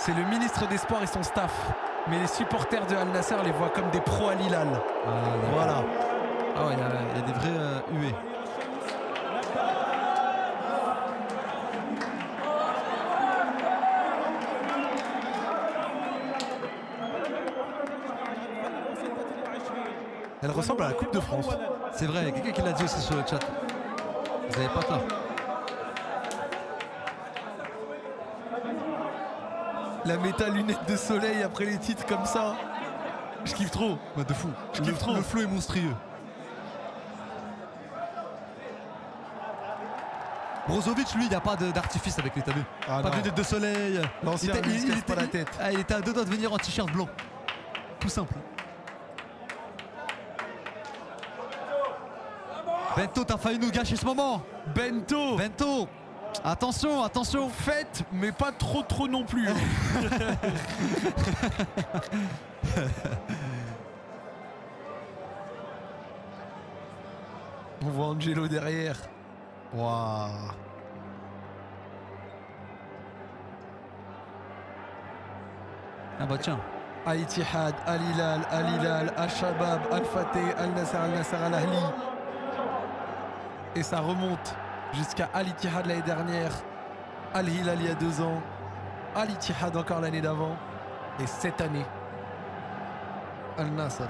C'est le ministre des Sports et son staff. Mais les supporters de Al Nassr les voient comme des pros à Hilal. Voilà. Ah ouais, il y a des vrais huées. Elle ressemble à la Coupe de France. C'est vrai, il y a quelqu'un qui l'a dit aussi sur le chat. Vous avez pas tort. La méta lunettes de soleil après les titres comme ça. Je kiffe trop. Ouais, de fou. Je kiffe trop. Le flow est monstrueux. Brozovic, lui, il n'y a pas d'artifice avec les tabus. Ah pas non. de lunettes de soleil. L'ancien, lui, il se casse pas la tête. Il était à deux doigts de venir en t-shirt blanc. Tout simple. Bento, t'as failli nous gâcher ce moment. Bento. Bento, attention, attention. Fête, mais pas trop non plus. On voit Angelo derrière. Waouh. Ah bah tiens. Al-Ittihad, Al-Hilal, Al-Hilal, Al-Shabab, Al-Fateh, Al-Nassr, Al-Ahli. Et ça remonte jusqu'à Al-Ittihad l'année dernière, Al-Hilal il y a 2 ans, Al-Ittihad encore l'année d'avant, et cette année, Al-Nassr.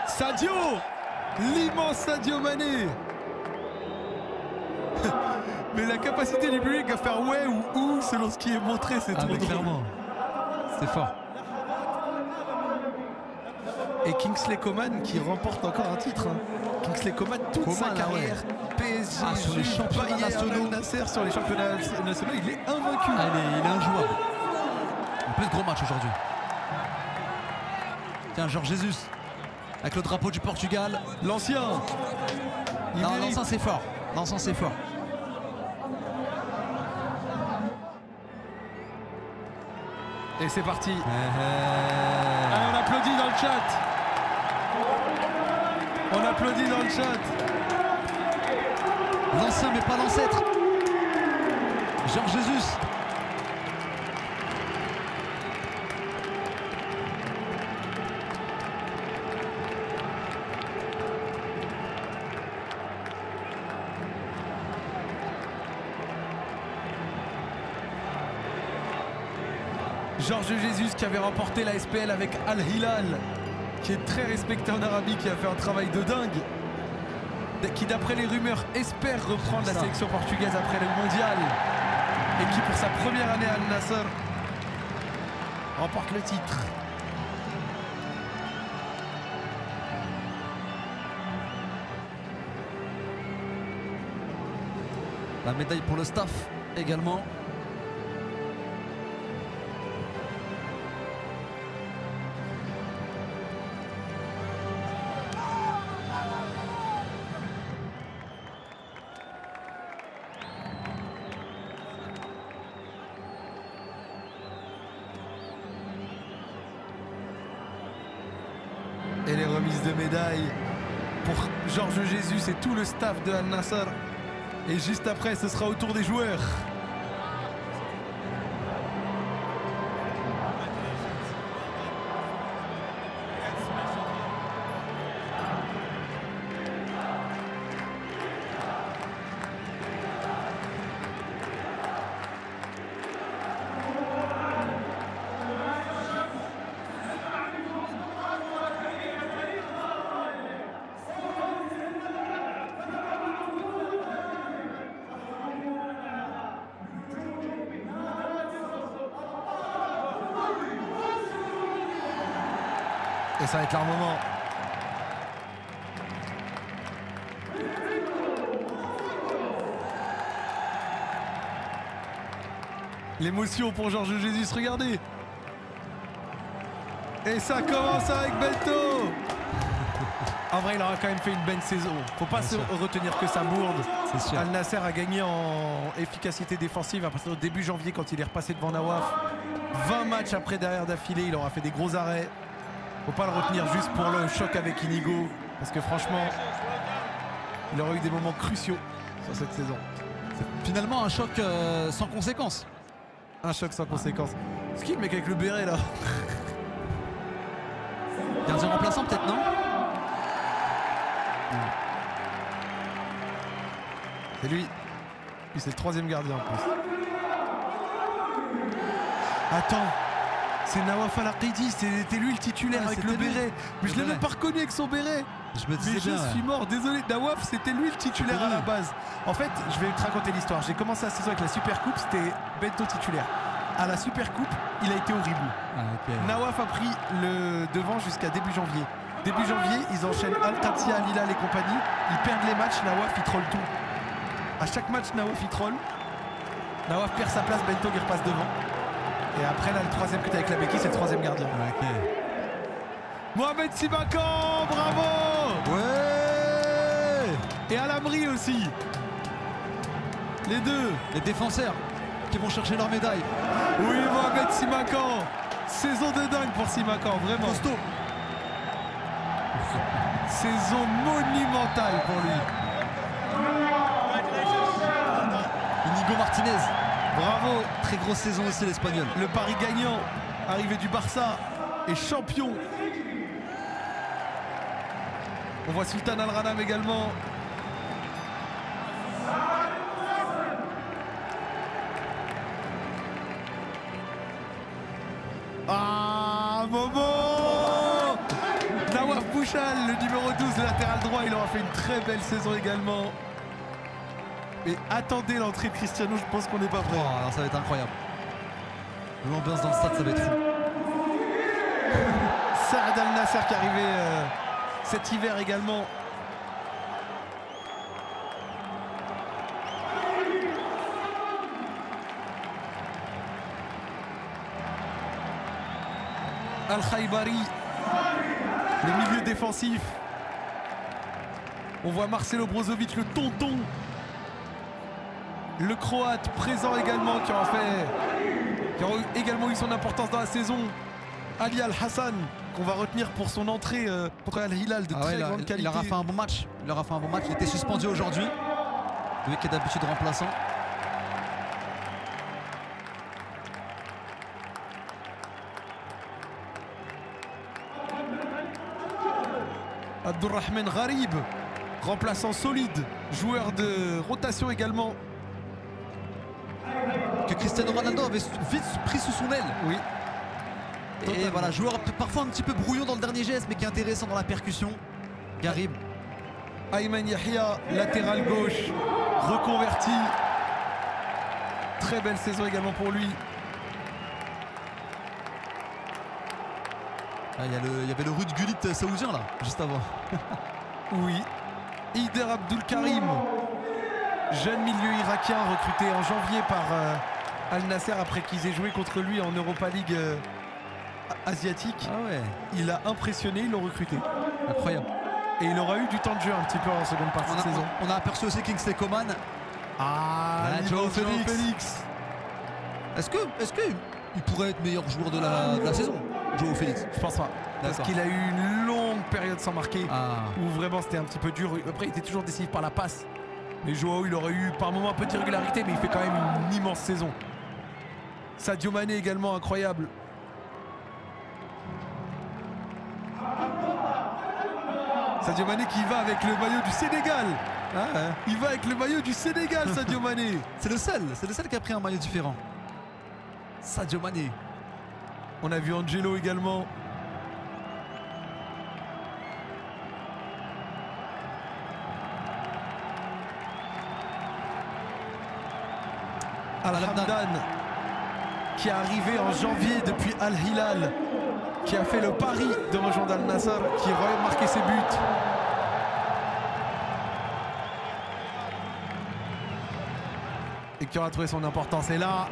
Sadio, l'immense Sadio Mané. Mais la capacité du public à faire ouais ou selon ce qui est montré, c'est trop drôle. Clairement. C'est fort. Et Kingsley Coman qui remporte encore un titre. Hein. Kingsley Coman, toute sa carrière, PSG, sur les championnats nationaux. Al-Nassr, sur les championnats nationaux, il est invaincu. Ah, il est injouable. Un peu de gros match aujourd'hui. Tiens, Jorge Jesus. Avec le drapeau du Portugal. L'ancien. Non, l'ancien c'est fort. L'ancien c'est fort. Et c'est parti. Allez, on applaudit dans le chat. On applaudit dans le chat. L'ancien mais pas l'ancêtre. Jorge Jesus. Jorge Jesus qui avait remporté la SPL avec Al-Hilal, qui est très respecté en Arabie, qui a fait un travail de dingue, qui d'après les rumeurs espère reprendre la sélection portugaise après le mondial, et qui pour sa première année à Al-Nassr remporte le titre. La médaille pour le staff également. Et les remises de médailles pour Jorge Jesus et tout le staff de Al-Nassr. Et juste après, ce sera au tour des joueurs. Et ça va être leur moment. L'émotion pour Georges Jesus, regardez. Et ça commence avec Bento. En vrai, il aura quand même fait une belle saison. Faut pas se retenir que sa bourde. C'est sûr. Al Nasser a gagné en efficacité défensive à partir du début janvier quand il est repassé devant Nawaf. 20 matchs après derrière d'affilée, il aura fait des gros arrêts. Faut pas le retenir juste pour le choc avec Inigo. Parce que franchement, il aura eu des moments cruciaux sur cette saison. Finalement, un choc sans conséquence. Un choc sans conséquence. Ce qui est le mec avec le béret là. Gardien remplaçant peut-être, non? C'est lui. Lui, c'est le troisième gardien en plus. Attends. C'est Nawaf Al-Aqidi, c'était lui le titulaire avec le béret. Mais je l'ai même pas reconnu avec son béret. Je me Mais disais je bien. suis mort, désolé. Nawaf, c'était lui le titulaire C'était à la lui. base. En fait, je vais te raconter l'histoire. J'ai commencé la saison avec la Super Coupe, c'était Bento titulaire. À la Super Coupe, il a été horrible. Ah, ok. Nawaf a pris le devant jusqu'à début janvier. Début janvier, ils enchaînent Al-Qadsia, Al-Hilal et compagnie. Ils perdent les matchs, Nawaf il troll tout. À chaque match, Nawaf il troll. Nawaf perd sa place, Bento il repasse devant. Et après, là, le troisième que t'as avec la béquille, c'est le troisième gardien. Ok. Mohamed Simakan, bravo! Ouais. Et Alamri aussi. Les deux. Les défenseurs qui vont chercher leur médaille. Oui, Mohamed Simakan. Saison de dingue pour Simakan, vraiment. Costaud. Saison monumentale pour lui. Inigo Martinez. Bravo. Très grosse saison aussi l'Espagnol. Le pari gagnant, arrivé du Barça, et champion. On voit Sultan Al-Ranam également. Ah, Momo! Nawaf Bouchal, le numéro 12, latéral droit, il aura fait une très belle saison également. Et attendez l'entrée de Cristiano, je pense qu'on n'est pas prêt. Oh, alors ça va être incroyable. L'ambiance dans le stade, ça va être fou. Saad Al Nasser qui est arrivé cet hiver également. Al Khaibari, le milieu défensif. On voit Marcelo Brozovic, le tonton. Le Croate présent également qui aura également eu son importance dans la saison. Ali Al-Hassan, qu'on va retenir pour son entrée contre Al-Hilal de très grande qualité. Il aura fait un bon match. Il était suspendu aujourd'hui. Lui qui est d'habitude remplaçant. Abdurrahman Gharib, remplaçant solide, joueur de rotation également. Que Cristiano Ronaldo avait vite pris sous son aile. Oui. Et Totalement. voilà, joueur parfois un petit peu brouillon dans le dernier geste, mais qui est intéressant dans la percussion. Gharib. Ayman Yahya, latéral gauche, reconverti. Très belle saison également pour lui. Ah, il y avait le Ruud Gullit saoudien là, juste avant. Oui. Ider Abdul Karim, jeune milieu irakien recruté en janvier par Al Nasser après qu'ils aient joué contre lui en Europa League asiatique. Ah ouais, Il a impressionné, ils l'ont recruté. incroyable. Et il aura eu du temps de jeu un petit peu en seconde partie de saison. On a aperçu aussi Kingsley Coman. Ah, Joao Joao Félix. Félix. Est-ce que il pourrait être meilleur joueur de la saison, Joao Félix? Je pense pas. Parce D'accord. qu'il a eu une longue période sans marquer. Ah. Où vraiment c'était un petit peu dur. Après, il était toujours décisif par la passe. Mais Joao, il aurait eu par moments un peu d'irrégularité, mais il fait quand même une immense saison. Sadio Mané également incroyable. Sadio Mané qui va avec le maillot du Sénégal. Ah ouais. Il va avec le maillot du Sénégal, Sadio Mané. C'est le seul qui a pris un maillot différent. Sadio Mané. On a vu Angelo également. Al-Hamdan qui est arrivé en janvier depuis Al-Hilal, qui a fait le pari de rejoindre Al-Nassr, qui aurait marqué ses buts. Et qui aura trouvé son importance. Et là,